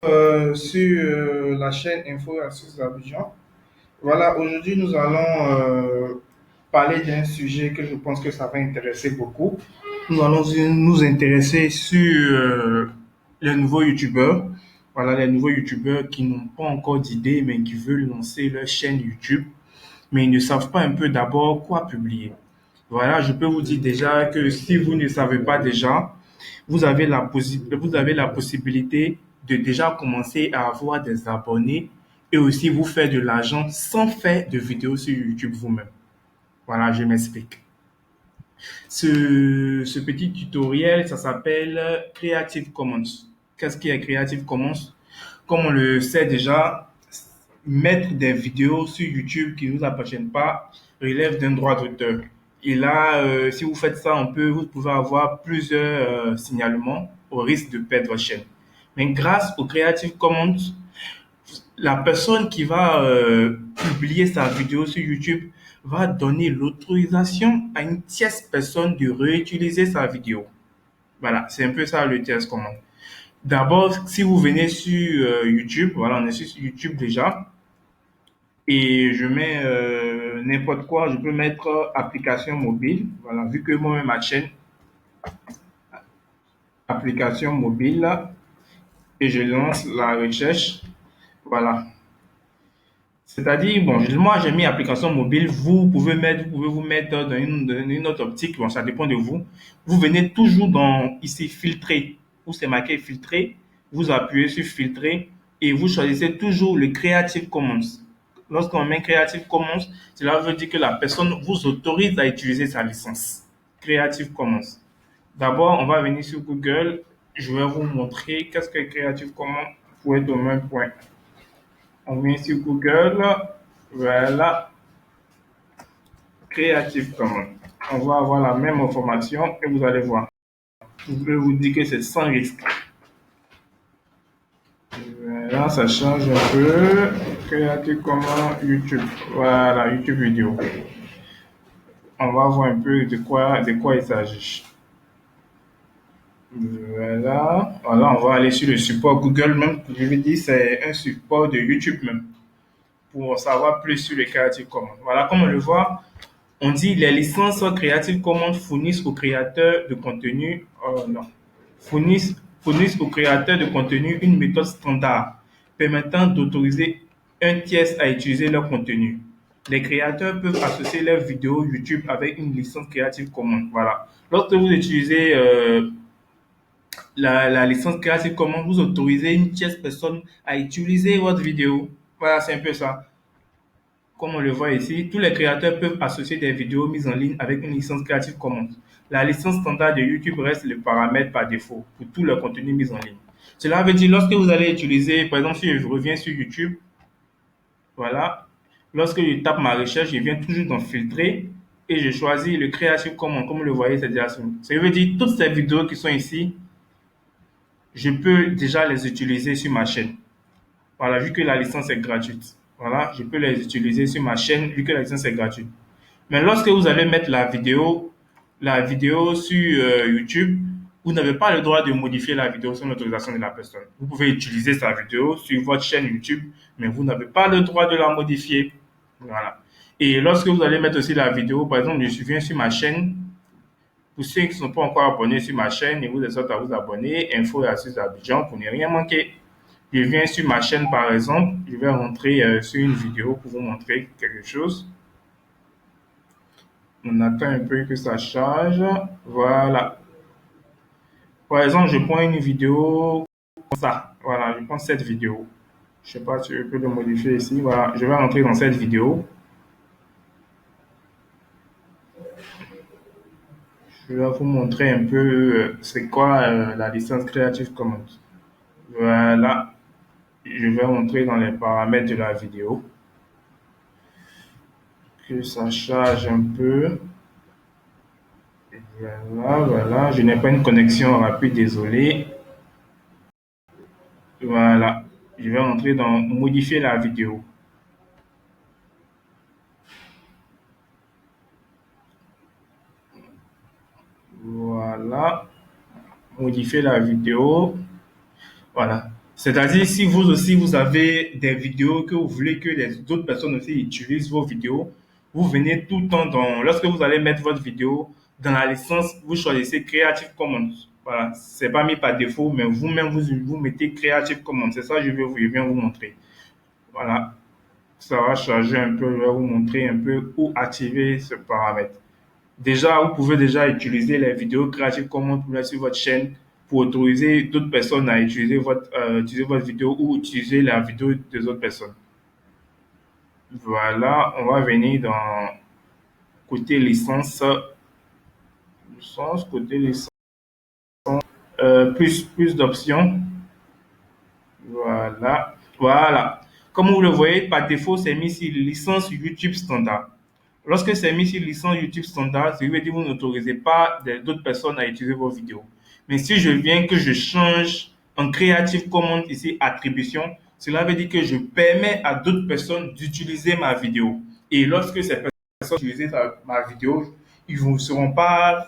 Sur la chaîne Info Astuces Abidjan. Voilà, aujourd'hui nous allons parler d'un sujet que je pense que ça va intéresser beaucoup. Nous allons nous intéresser sur les nouveaux youtubeurs. Voilà, les nouveaux youtubeurs qui n'ont pas encore d'idée mais qui veulent lancer leur chaîne YouTube, mais ils ne savent pas un peu d'abord quoi publier. Voilà, je peux vous dire déjà que si vous ne savez pas déjà, vous avez la possibilité de déjà commencer à avoir des abonnés et aussi vous faire de l'argent sans faire de vidéos sur YouTube vous-même. Voilà, je m'explique. Ce petit tutoriel, ça s'appelle Creative Commons. Qu'est-ce qui est Creative Commons? Comme on le sait déjà, mettre des vidéos sur YouTube qui ne nous appartiennent pas relève d'un droit d'auteur. Et là, si vous faites ça un peu, vous pouvez avoir plusieurs signalements au risque de perdre votre chaîne. Mais grâce au Creative Commons, la personne qui va publier sa vidéo sur YouTube va donner l'autorisation à une tierce personne de réutiliser sa vidéo. Voilà, c'est un peu ça le tierce commande. D'abord, si vous venez sur YouTube, voilà, on est sur YouTube déjà, et je mets n'importe quoi, je peux mettre application mobile, voilà, vu que moi, ma chaîne, application mobile, là, et je lance la recherche, voilà. C'est-à-dire, bon, moi j'ai mis application mobile, vous pouvez vous mettre dans une autre optique, bon, ça dépend de vous. Vous venez toujours dans ici filtrer, où c'est marqué filtrer, vous appuyez sur filtrer et vous choisissez toujours le Creative Commons. Lorsqu'on met Creative Commons, cela veut dire que la personne vous autorise à utiliser sa licence. Creative Commons. D'abord, on va venir sur Google, je vais vous montrer qu'est-ce que Creative Commons pour être au même point. On vient sur Google, voilà, Creative Commons. On va avoir la même information et vous allez voir. Je vais vous dire que c'est sans risque. Voilà, ça change un peu. Creative Commons YouTube. Voilà, YouTube vidéo. On va voir un peu de quoi il s'agit. Voilà. Voilà, on va aller sur le support Google même. Je veux dire, c'est un support de YouTube même. Pour en savoir plus sur les Creative Commons. Voilà, comme on le voit, on dit les licences Creative Commons fournissent aux créateurs de contenu, non, fournissent aux créateurs de contenu une méthode standard permettant d'autoriser un tiers à utiliser leur contenu. Les créateurs peuvent associer leurs vidéos YouTube avec une licence Creative Commons. Voilà. Lorsque vous utilisez la licence Creative Commons, vous autorisez une tierce personne à utiliser votre vidéo. Voilà, c'est un peu ça. Comme on le voit ici, tous les créateurs peuvent associer des vidéos mises en ligne avec une licence Creative Commons. La licence standard de YouTube reste le paramètre par défaut pour tout le contenu mis en ligne. Cela veut dire lorsque vous allez utiliser, par exemple, si je reviens sur YouTube, voilà, lorsque je tape ma recherche, je viens toujours dans filtrer et je choisis le Creative Commons. Comme vous le voyez, c'est déjà ça. Ça veut dire toutes ces vidéos qui sont ici, je peux déjà les utiliser sur ma chaîne. Voilà, vu que la licence est gratuite. Voilà, je peux les utiliser sur ma chaîne vu que la licence est gratuite. Mais lorsque vous allez mettre la vidéo sur YouTube, vous n'avez pas le droit de modifier la vidéo sans l'autorisation de la personne. Vous pouvez utiliser sa vidéo sur votre chaîne YouTube, mais vous n'avez pas le droit de la modifier. Voilà. Et lorsque vous allez mettre aussi la vidéo, par exemple, je viens sur ma chaîne. Pour ceux qui ne sont pas encore abonnés sur ma chaîne, je vous exhorte à vous abonner. Info et astuces Abidjan pour ne rien manquer. Je viens sur ma chaîne, par exemple, je vais rentrer sur une vidéo pour vous montrer quelque chose. On attend un peu que ça charge. Voilà. Par exemple, je prends une vidéo comme ça. Voilà, je prends cette vidéo. Je sais pas si je peux le modifier ici. Voilà, je vais rentrer dans cette vidéo. Je vais vous montrer un peu c'est quoi la licence Creative Commons. Voilà, je vais rentrer dans les paramètres de la vidéo. Que ça charge un peu. Voilà, voilà. Je n'ai pas une connexion rapide, désolé. Voilà. Je vais rentrer dans modifier la vidéo. Voilà. Modifier la vidéo. Voilà. C'est-à-dire, si vous aussi, vous avez des vidéos que vous voulez que les autres personnes aussi utilisent vos vidéos, vous venez tout le temps lorsque vous allez mettre votre vidéo dans la licence, vous choisissez Creative Commons. Voilà. C'est pas mis par défaut, mais vous-même, vous mettez Creative Commons. C'est ça que je viens vous montrer. Voilà. Ça va charger un peu, je vais vous montrer un peu où activer ce paramètre. Déjà, vous pouvez déjà utiliser les vidéos Creative Commons sur votre chaîne pour autoriser d'autres personnes à utiliser votre vidéo ou utiliser la vidéo des autres personnes. Voilà, on va venir dans côté licence, côté licence, plus d'options. Voilà, voilà. Comme vous le voyez, par défaut, c'est mis sur licence YouTube standard. Lorsque c'est mis sur licence YouTube standard, ça veut dire que vous n'autorisez pas d'autres personnes à utiliser vos vidéos. Mais si je viens que je change en Creative Commons ici, attribution, cela veut dire que je permets à d'autres personnes d'utiliser ma vidéo. Et lorsque ces personnes utilisent ma vidéo, ils ne seront pas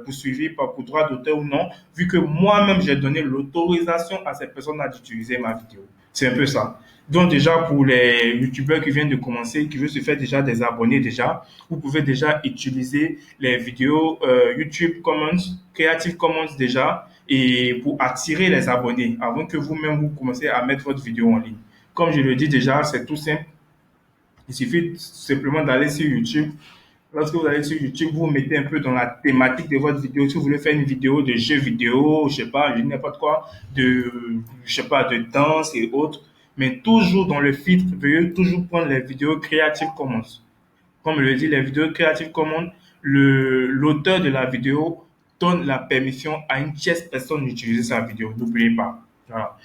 poursuivis pour droit d'auteur ou non, vu que moi-même j'ai donné l'autorisation à ces personnes d'utiliser ma vidéo. C'est un peu ça. Donc déjà pour les youtubeurs qui viennent de commencer, qui veulent se faire déjà des abonnés déjà, vous pouvez déjà utiliser les vidéos YouTube Commons, Creative Commons déjà, et pour attirer les abonnés avant que vous-même vous commencez à mettre votre vidéo en ligne. Comme je le dis déjà, c'est tout simple. Il suffit simplement d'aller sur YouTube. Lorsque vous allez sur YouTube, vous mettez un peu dans la thématique de votre vidéo. Si vous voulez faire une vidéo de jeux vidéo, je sais pas, n'importe quoi, je sais pas, de danse et autres, mais toujours dans le filtre, veuillez toujours prendre les vidéos Creative Commons. Comme je le dis, les vidéos Creative Commons, l'auteur de la vidéo donne la permission à une tierce personne d'utiliser sa vidéo. N'oubliez pas. Voilà.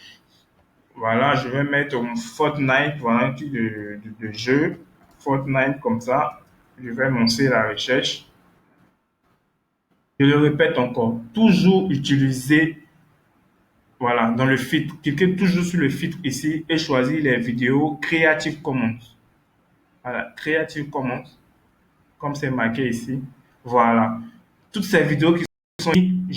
Voilà, je vais mettre Fortnite, voilà un truc de jeu. Fortnite comme ça. Je vais lancer la recherche. Je le répète encore, toujours utiliser, voilà, dans le filtre, cliquez toujours sur le filtre ici et choisir les vidéos Creative Commons. Voilà, Creative Commons, comme c'est marqué ici. Voilà. Toutes ces vidéos qui sont ici,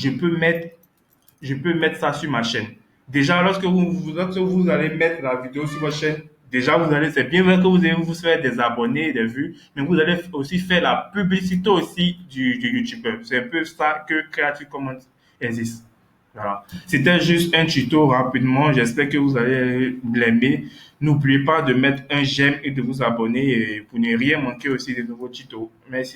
je peux mettre ça sur ma chaîne. Déjà, lorsque vous allez mettre la vidéo sur votre chaîne, déjà, c'est bien vrai que vous allez vous faire des abonnés, des vues, mais vous allez aussi faire la publicité aussi du YouTuber. C'est un peu ça que Creative Commons existe. Voilà. C'était juste un tuto rapidement. J'espère que vous allez l'aimer. N'oubliez pas de mettre un j'aime et de vous abonner pour ne rien manquer aussi de nouveaux tutos. Merci.